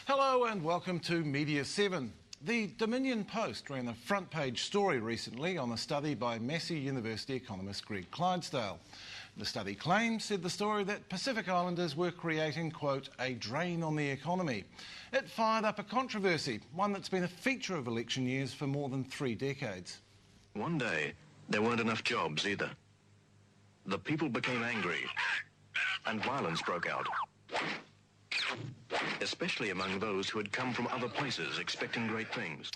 Hello and welcome to Media 7. The Dominion Post ran a front page story recently on a study by Massey University economist Greg Clydesdale. The study claims, said the story, that Pacific Islanders were creating, quote, a drain on the economy. It fired up a controversy, one that's been a feature of election years for more than 3 decades. One day, there weren't enough jobs either. The people became angry and violence broke out, especially among those who had come from other places expecting great things.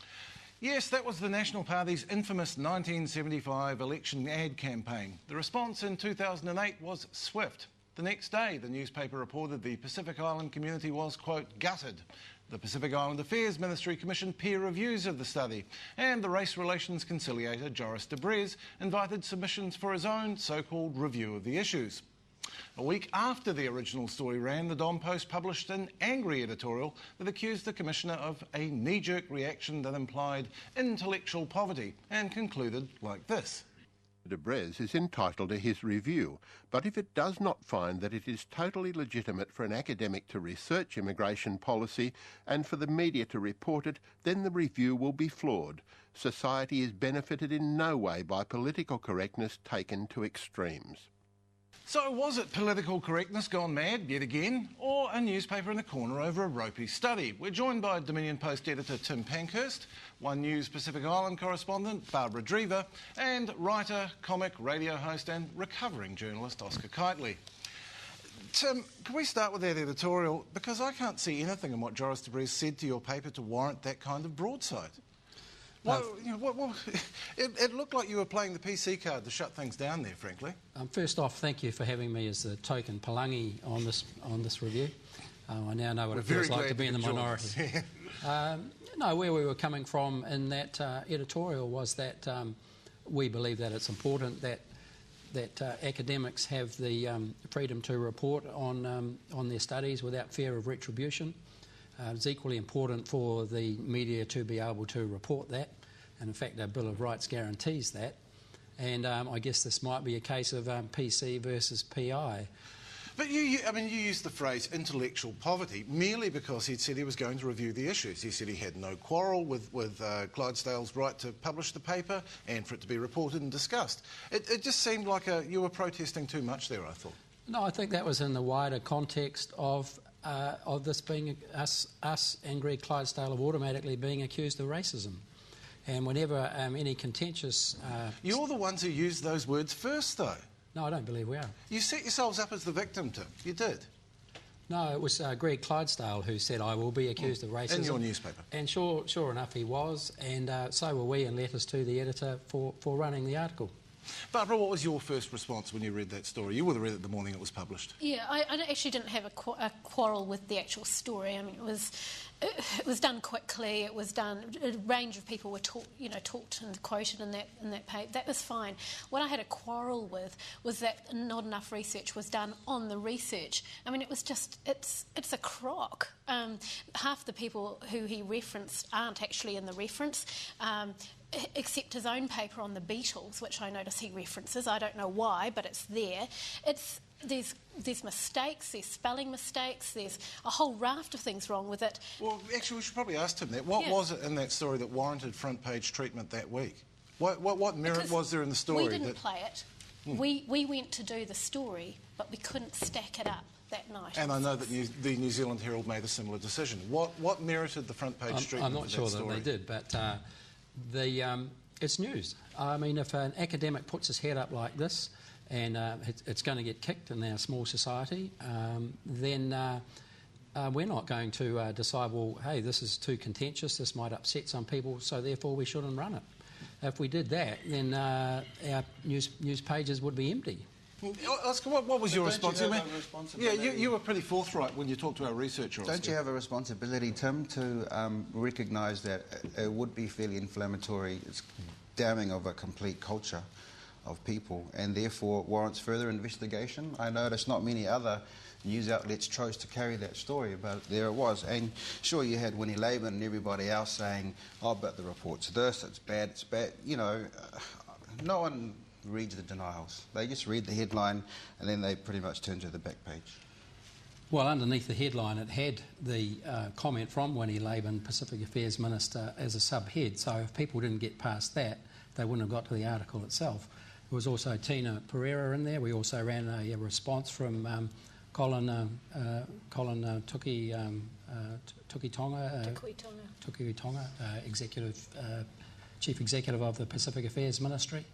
Yes, that was the National Party's infamous 1975 election ad campaign. The response in 2008 was swift. The next day, the newspaper reported the Pacific Island community was, quote, gutted. The Pacific Island Affairs Ministry commissioned peer reviews of the study, and the race relations conciliator Joris de Brez invited submissions for his own so-called review of the issues. A week after the original story ran, the Dom Post published an angry editorial that accused the Commissioner of a knee-jerk reaction that implied intellectual poverty and concluded like this. De Brez is entitled to his review, but if it does not find that it is totally legitimate for an academic to research immigration policy and for the media to report it, then the review will be flawed. Society is benefited in no way by political correctness taken to extremes. So was it political correctness gone mad yet again, or a newspaper in the corner over a ropey study? We're joined by Dominion Post editor Tim Pankhurst, One News Pacific Island correspondent Barbara Drever, and writer, comic, radio host and recovering journalist Oscar Kitely. Tim, can we start with that editorial? Because I can't see anything in what Joris de Brez said to your paper to warrant that kind of broadside. Well, it looked like you were playing the PC card to shut things down there, frankly. First off, thank you for having me as the token Palangi on this review. I now know what it feels like to be in the minority. No, where we were coming from in that editorial was that we believe that it's important that academics have the freedom to report on their studies without fear of retribution. It's equally important for the media to be able to report that, and in fact our Bill of Rights guarantees that. And I guess this might be a case of PC versus PI. But you used the phrase intellectual poverty merely because he'd said he was going to review the issues. He said he had no quarrel with Clydesdale's right to publish the paper and for it to be reported and discussed. It just seemed like you were protesting too much there, I thought. No, I think that was in the wider context of this being us and Greg Clydesdale of automatically being accused of racism. And whenever any contentious... You're the ones who used those words first, though. No, I don't believe we are. You set yourselves up as the victim, Tim. You did. No, it was Greg Clydesdale who said, I will be accused of racism. In your newspaper. And sure enough he was, and so were we in letters to the editor for running the article. Barbara, what was your first response when you read that story? You would have read it the morning it was published. Yeah, I actually didn't have a quarrel with the actual story. I mean, it was done quickly. It was done. A range of people were talked and quoted in that paper. That was fine. What I had a quarrel with was that not enough research was done on the research. I mean, it was just it's a crock. Half the people who he referenced aren't actually in the reference. Except his own paper on the Beatles, which I notice he references. I don't know why, but it's there. There's mistakes, there's spelling mistakes, there's a whole raft of things wrong with it. Well, actually, we should probably ask him that. What was it in that story that warranted front-page treatment that week? What merit was there in the story? We didn't play it. We went to do the story, but we couldn't stack it up that night. And I know that the New Zealand Herald made a similar decision. What merited the front-page treatment? I'm not sure that they did, but... it's news. I mean, if an academic puts his head up like this and it's going to get kicked in our small society, then we're not going to decide, well, hey, this is too contentious, this might upset some people, so therefore we shouldn't run it. If we did that, then our news pages would be empty. Oscar, what was your response? Yeah, you were pretty forthright when you talked to our researcher. Don't you have a responsibility, Tim, to recognise that it would be fairly inflammatory? It's damning of a complete culture of people and therefore warrants further investigation. I noticed not many other news outlets chose to carry that story, but there it was. And sure, you had Winnie Laban and everybody else saying, oh, but the report's this, it's bad, it's bad. You know, no one reads the denials. They just read the headline and then they pretty much turn to the back page. Well, underneath the headline, it had the comment from Winnie Laban, Pacific Affairs Minister, as a subhead. So if people didn't get past that, they wouldn't have got to the article itself. There was also Tina Pereira in there. We also ran a response from Colin Tukitonga, Chief Executive of the Pacific Affairs Ministry.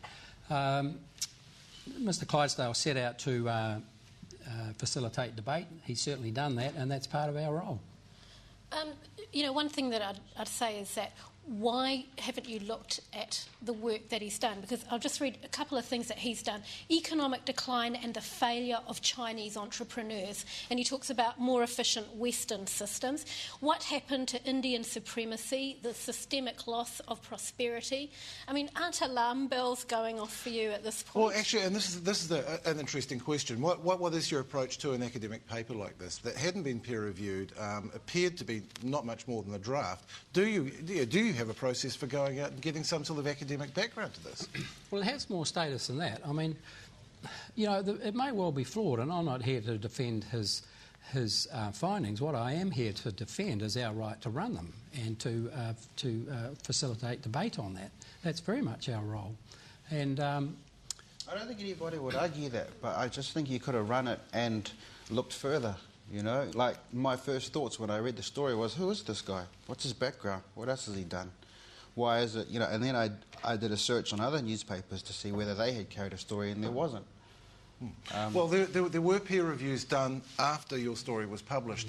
Mr Clydesdale set out to facilitate debate. He's certainly done that, and that's part of our role. One thing that I'd say is that why haven't you looked at the work that he's done? Because I'll just read a couple of things that he's done. Economic decline and the failure of Chinese entrepreneurs. And he talks about more efficient Western systems. What happened to Indian supremacy, the systemic loss of prosperity? I mean, aren't alarm bells going off for you at this point? Well, actually, and this is an interesting question. What is your approach to an academic paper like this that hadn't been peer-reviewed, appeared to be not much more than a draft? Do you have a process for going out and getting some sort of academic background to this? Well, it has more status than that. I mean, it may well be flawed, and I'm not here to defend his findings. What I am here to defend is our right to run them and to facilitate debate on that. That's very much our role. And I don't think anybody would argue that, but I just think you could have run it and looked further. Like my first thoughts when I read the story was, who is this guy? What's his background? What else has he done? Why is it, and then I did a search on other newspapers to see whether they had carried a story, and there wasn't. Well, there were peer reviews done after your story was published.